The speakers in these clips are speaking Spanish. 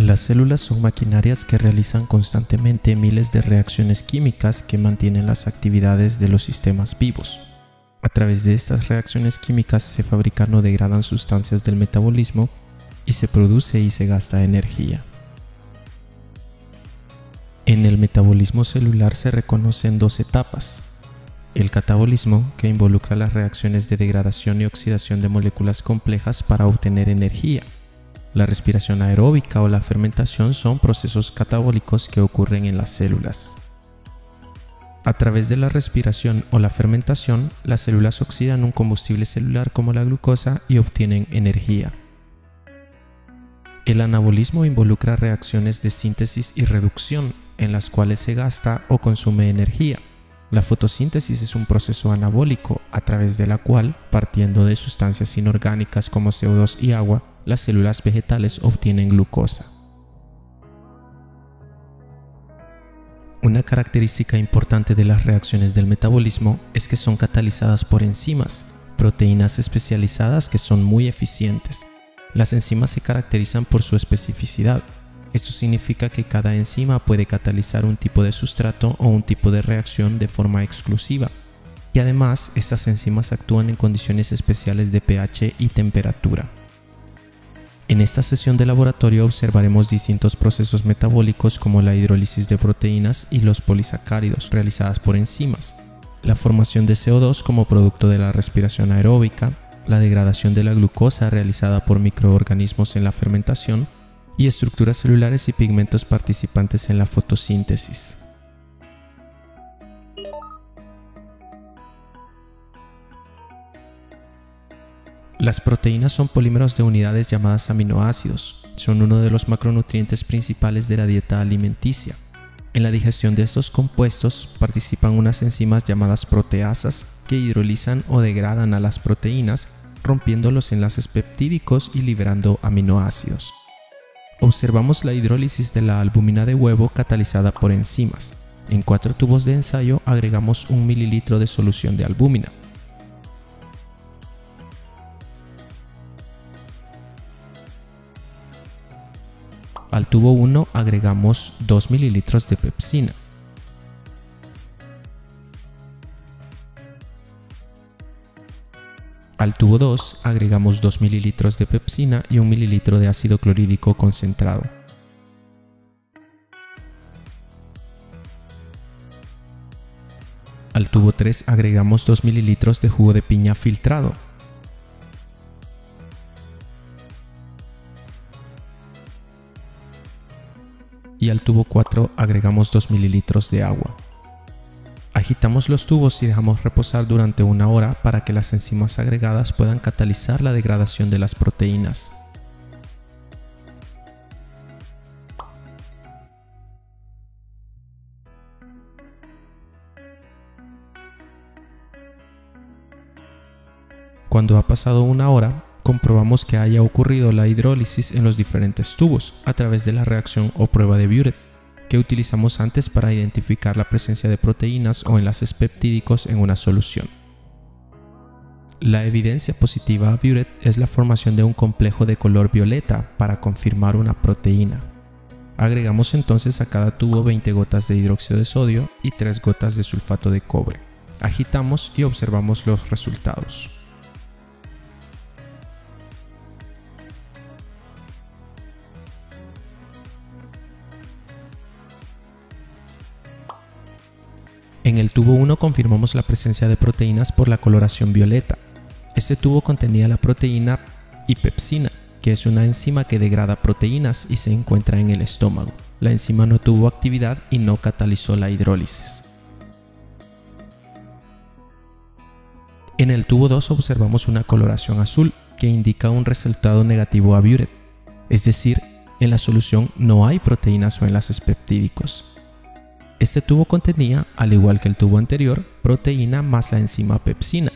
Las células son maquinarias que realizan constantemente miles de reacciones químicas que mantienen las actividades de los sistemas vivos. A través de estas reacciones químicas se fabrican o degradan sustancias del metabolismo y se produce y se gasta energía. En el metabolismo celular se reconocen dos etapas. El catabolismo, que involucra las reacciones de degradación y oxidación de moléculas complejas para obtener energía. La respiración aeróbica o la fermentación son procesos catabólicos que ocurren en las células. A través de la respiración o la fermentación, las células oxidan un combustible celular como la glucosa y obtienen energía. El anabolismo involucra reacciones de síntesis y reducción, en las cuales se gasta o consume energía. La fotosíntesis es un proceso anabólico, a través de la cual, partiendo de sustancias inorgánicas como CO2 y agua, las células vegetales obtienen glucosa. Una característica importante de las reacciones del metabolismo es que son catalizadas por enzimas, proteínas especializadas que son muy eficientes. Las enzimas se caracterizan por su especificidad. Esto significa que cada enzima puede catalizar un tipo de sustrato o un tipo de reacción de forma exclusiva. Y además, estas enzimas actúan en condiciones especiales de pH y temperatura. En esta sesión de laboratorio observaremos distintos procesos metabólicos como la hidrólisis de proteínas y los polisacáridos realizadas por enzimas, la formación de CO2 como producto de la respiración aeróbica, la degradación de la glucosa realizada por microorganismos en la fermentación y estructuras celulares y pigmentos participantes en la fotosíntesis. Las proteínas son polímeros de unidades llamadas aminoácidos. Son uno de los macronutrientes principales de la dieta alimenticia. En la digestión de estos compuestos participan unas enzimas llamadas proteasas que hidrolizan o degradan a las proteínas, rompiendo los enlaces peptídicos y liberando aminoácidos. Observamos la hidrólisis de la albúmina de huevo catalizada por enzimas. En 4 tubos de ensayo agregamos 1 mililitro de solución de albúmina. Al tubo 1 agregamos 2 mililitros de pepsina. Al tubo 2 agregamos 2 mililitros de pepsina y 1 mililitro de ácido clorhídrico concentrado. Al tubo 3 agregamos 2 mililitros de jugo de piña filtrado. Y al tubo 4 agregamos 2 mililitros de agua. Agitamos los tubos y dejamos reposar durante 1 hora para que las enzimas agregadas puedan catalizar la degradación de las proteínas. Cuando ha pasado 1 hora, comprobamos que haya ocurrido la hidrólisis en los diferentes tubos a través de la reacción o prueba de Biuret, que utilizamos antes para identificar la presencia de proteínas o enlaces peptídicos en una solución. La evidencia positiva a Biuret es la formación de un complejo de color violeta para confirmar una proteína. Agregamos entonces a cada tubo 20 gotas de hidróxido de sodio y 3 gotas de sulfato de cobre. Agitamos y observamos los resultados. En el tubo 1 confirmamos la presencia de proteínas por la coloración violeta. Este tubo contenía la proteína hipepsina, que es una enzima que degrada proteínas y se encuentra en el estómago. La enzima no tuvo actividad y no catalizó la hidrólisis. En el tubo 2 observamos una coloración azul que indica un resultado negativo a Biuret, es decir, en la solución no hay proteínas o enlaces peptídicos. Este tubo contenía, al igual que el tubo anterior, proteína más la enzima pepsina,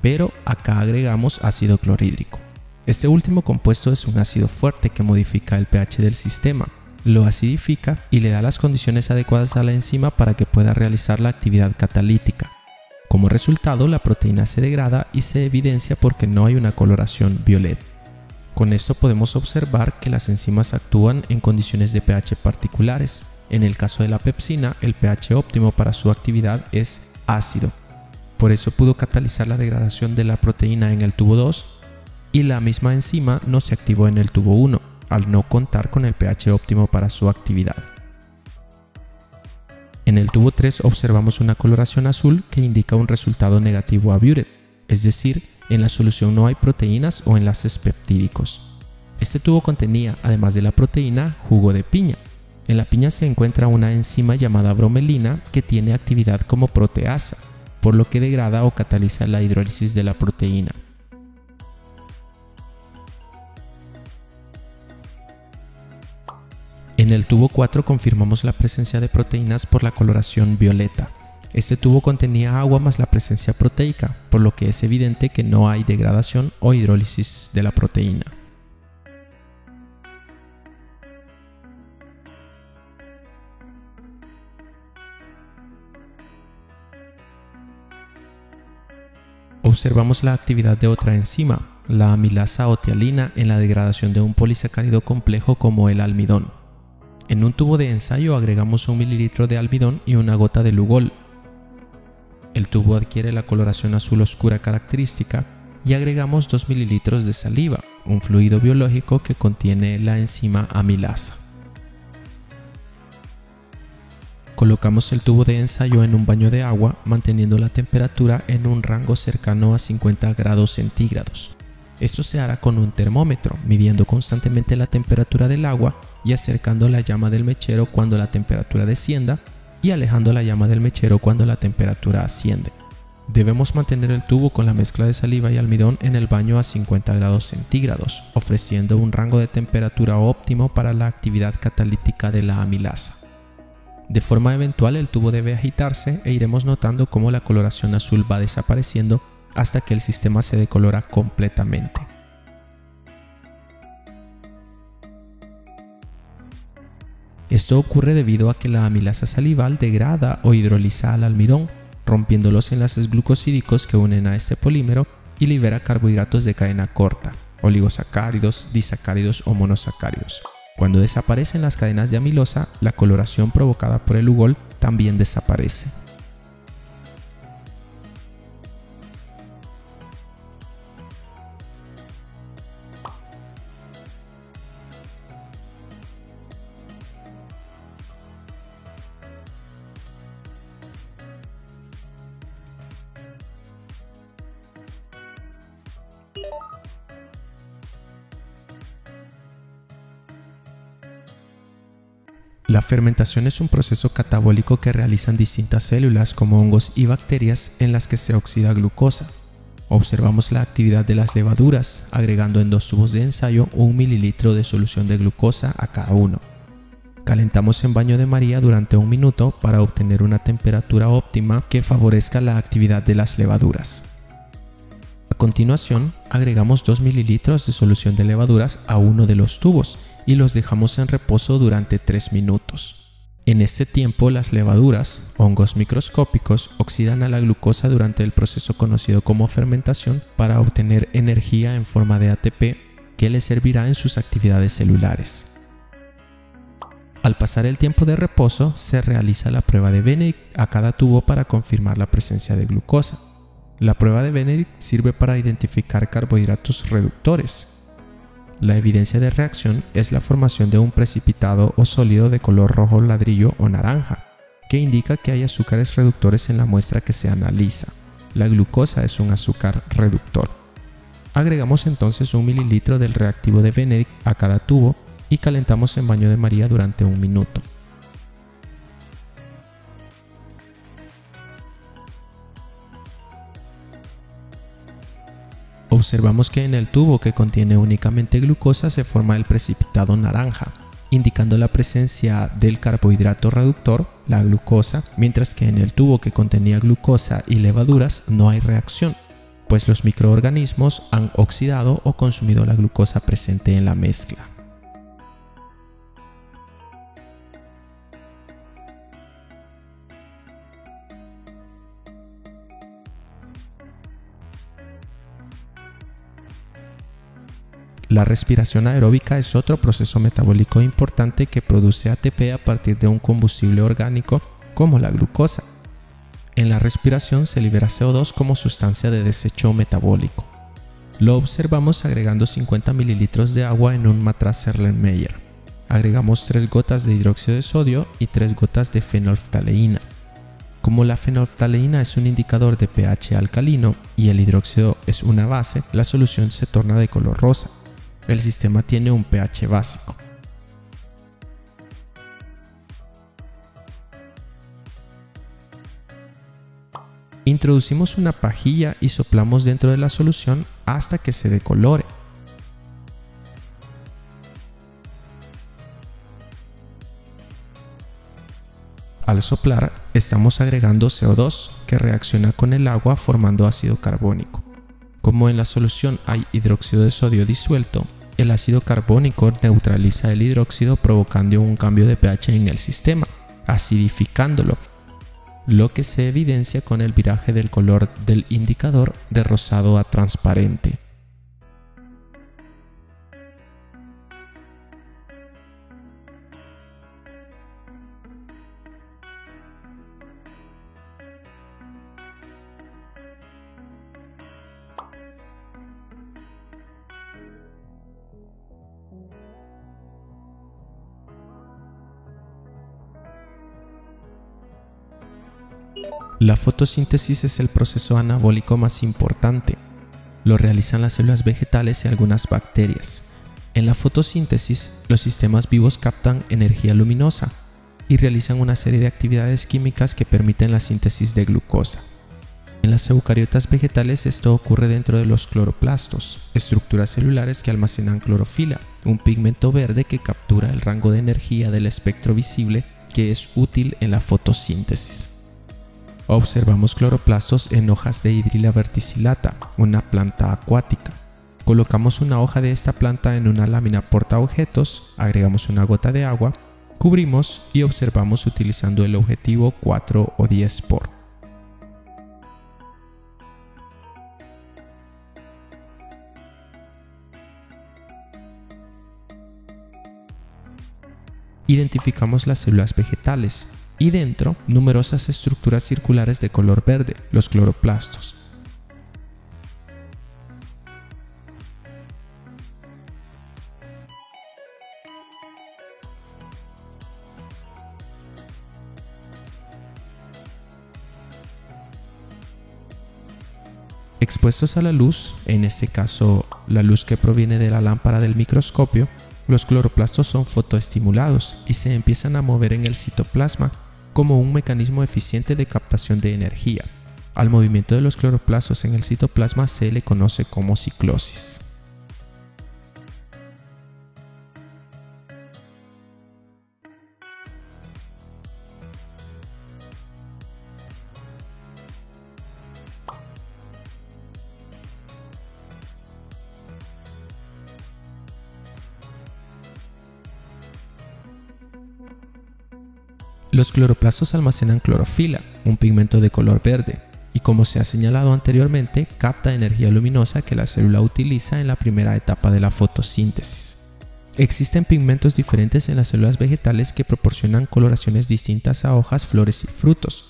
pero acá agregamos ácido clorhídrico. Este último compuesto es un ácido fuerte que modifica el pH del sistema, lo acidifica y le da las condiciones adecuadas a la enzima para que pueda realizar la actividad catalítica. Como resultado, la proteína se degrada y se evidencia porque no hay una coloración violeta. Con esto podemos observar que las enzimas actúan en condiciones de pH particulares. En el caso de la pepsina, el pH óptimo para su actividad es ácido. Por eso pudo catalizar la degradación de la proteína en el tubo 2 y la misma enzima no se activó en el tubo 1, al no contar con el pH óptimo para su actividad. En el tubo 3 observamos una coloración azul que indica un resultado negativo a Biuret, es decir, en la solución no hay proteínas o enlaces peptídicos. Este tubo contenía, además de la proteína, jugo de piña. En la piña se encuentra una enzima llamada bromelina que tiene actividad como proteasa, por lo que degrada o cataliza la hidrólisis de la proteína. En el tubo 4 confirmamos la presencia de proteínas por la coloración violeta. Este tubo contenía agua más la presencia proteica, por lo que es evidente que no hay degradación o hidrólisis de la proteína. Observamos la actividad de otra enzima, la amilasa o tialina, en la degradación de un polisacárido complejo como el almidón. En un tubo de ensayo agregamos 1 mililitro de almidón y una gota de lugol. El tubo adquiere la coloración azul oscura característica y agregamos 2 mililitros de saliva, un fluido biológico que contiene la enzima amilasa. Colocamos el tubo de ensayo en un baño de agua, manteniendo la temperatura en un rango cercano a 50 grados centígrados. Esto se hará con un termómetro, midiendo constantemente la temperatura del agua y acercando la llama del mechero cuando la temperatura descienda y alejando la llama del mechero cuando la temperatura asciende. Debemos mantener el tubo con la mezcla de saliva y almidón en el baño a 50 grados centígrados, ofreciendo un rango de temperatura óptimo para la actividad catalítica de la amilasa. De forma eventual el tubo debe agitarse e iremos notando cómo la coloración azul va desapareciendo hasta que el sistema se decolora completamente. Esto ocurre debido a que la amilasa salival degrada o hidroliza al almidón, rompiendo los enlaces glucosídicos que unen a este polímero y libera carbohidratos de cadena corta, oligosacáridos, disacáridos o monosacáridos. Cuando desaparecen las cadenas de amilosa, la coloración provocada por el lugol también desaparece. La fermentación es un proceso catabólico que realizan distintas células como hongos y bacterias en las que se oxida glucosa. Observamos la actividad de las levaduras, agregando en 2 tubos de ensayo 1 mililitro de solución de glucosa a cada uno. Calentamos en baño de María durante 1 minuto para obtener una temperatura óptima que favorezca la actividad de las levaduras. A continuación, agregamos 2 mililitros de solución de levaduras a uno de los tubos y los dejamos en reposo durante 3 minutos. En este tiempo, las levaduras, hongos microscópicos, oxidan a la glucosa durante el proceso conocido como fermentación para obtener energía en forma de ATP que les servirá en sus actividades celulares. Al pasar el tiempo de reposo, se realiza la prueba de Benedict a cada tubo para confirmar la presencia de glucosa. La prueba de Benedict sirve para identificar carbohidratos reductores. La evidencia de reacción es la formación de un precipitado o sólido de color rojo ladrillo o naranja, que indica que hay azúcares reductores en la muestra que se analiza. La glucosa es un azúcar reductor. Agregamos entonces 1 mililitro del reactivo de Benedict a cada tubo y calentamos en baño de María durante 1 minuto. Observamos que en el tubo que contiene únicamente glucosa se forma el precipitado naranja, indicando la presencia del carbohidrato reductor, la glucosa, mientras que en el tubo que contenía glucosa y levaduras no hay reacción, pues los microorganismos han oxidado o consumido la glucosa presente en la mezcla. La respiración aeróbica es otro proceso metabólico importante que produce ATP a partir de un combustible orgánico como la glucosa. En la respiración se libera CO2 como sustancia de desecho metabólico. Lo observamos agregando 50 mililitros de agua en un matraz Erlenmeyer. Agregamos 3 gotas de hidróxido de sodio y 3 gotas de fenolftaleína. Como la fenolftaleína es un indicador de pH alcalino y el hidróxido es una base, la solución se torna de color rosa. El sistema tiene un pH básico. Introducimos una pajilla y soplamos dentro de la solución hasta que se decolore. Al soplar, estamos agregando CO2 que reacciona con el agua formando ácido carbónico. Como en la solución hay hidróxido de sodio disuelto, el ácido carbónico neutraliza el hidróxido provocando un cambio de pH en el sistema, acidificándolo, lo que se evidencia con el viraje del color del indicador de rosado a transparente. La fotosíntesis es el proceso anabólico más importante. Lo realizan las células vegetales y algunas bacterias. En la fotosíntesis, los sistemas vivos captan energía luminosa y realizan una serie de actividades químicas que permiten la síntesis de glucosa. En las eucariotas vegetales esto ocurre dentro de los cloroplastos, estructuras celulares que almacenan clorofila, un pigmento verde que captura el rango de energía del espectro visible que es útil en la fotosíntesis. Observamos cloroplastos en hojas de Hydrilla verticillata, una planta acuática. Colocamos una hoja de esta planta en una lámina portaobjetos, agregamos una gota de agua, cubrimos y observamos utilizando el objetivo 4 o 10 por. Identificamos las células vegetales y dentro numerosas estructuras circulares de color verde, los cloroplastos. Expuestos a la luz, en este caso la luz que proviene de la lámpara del microscopio, los cloroplastos son fotoestimulados y se empiezan a mover en el citoplasma como un mecanismo eficiente de captación de energía. Al movimiento de los cloroplastos en el citoplasma se le conoce como ciclosis. Los cloroplastos almacenan clorofila, un pigmento de color verde, y como se ha señalado anteriormente, capta energía luminosa que la célula utiliza en la primera etapa de la fotosíntesis. Existen pigmentos diferentes en las células vegetales que proporcionan coloraciones distintas a hojas, flores y frutos.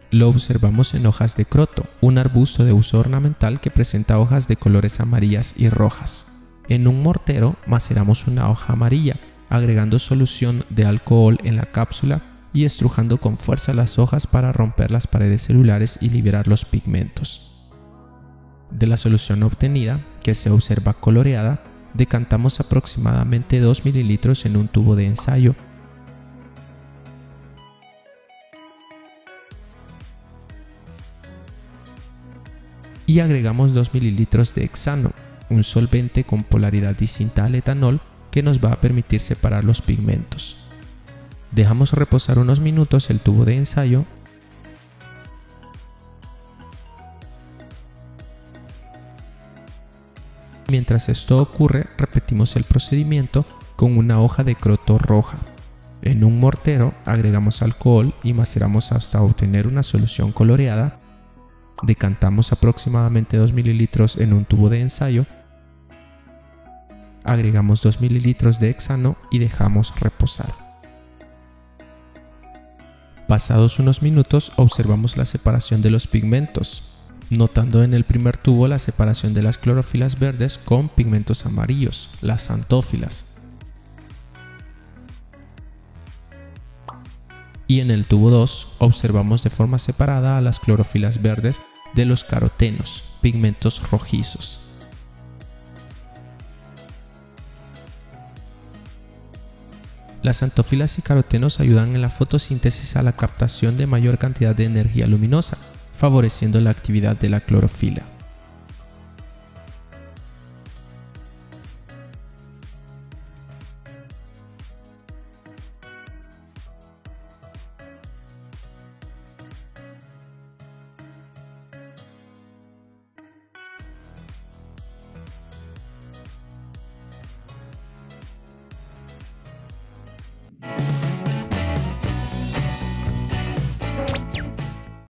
Lo observamos en hojas de croto, un arbusto de uso ornamental que presenta hojas de colores amarillas y rojas. En un mortero maceramos una hoja amarilla, agregando solución de alcohol en la cápsula y estrujando con fuerza las hojas para romper las paredes celulares y liberar los pigmentos. De la solución obtenida, que se observa coloreada, decantamos aproximadamente 2 mililitros en un tubo de ensayo. Y agregamos 2 mililitros de hexano, un solvente con polaridad distinta al etanol que nos va a permitir separar los pigmentos. Dejamos reposar unos minutos el tubo de ensayo Mientras esto ocurre, repetimos el procedimiento con una hoja de croto roja. En un mortero agregamos alcohol y maceramos hasta obtener una solución coloreada. Decantamos aproximadamente 2 mililitros en un tubo de ensayo agregamos 2 ml de hexano y dejamos reposar. Pasados unos minutos observamos la separación de los pigmentos, notando en el primer tubo la separación de las clorofilas verdes con pigmentos amarillos, las xantófilas. Y en el tubo 2 observamos de forma separada a las clorofilas verdes de los carotenos, pigmentos rojizos. Las xantófilas y carotenos ayudan en la fotosíntesis a la captación de mayor cantidad de energía luminosa, favoreciendo la actividad de la clorofila.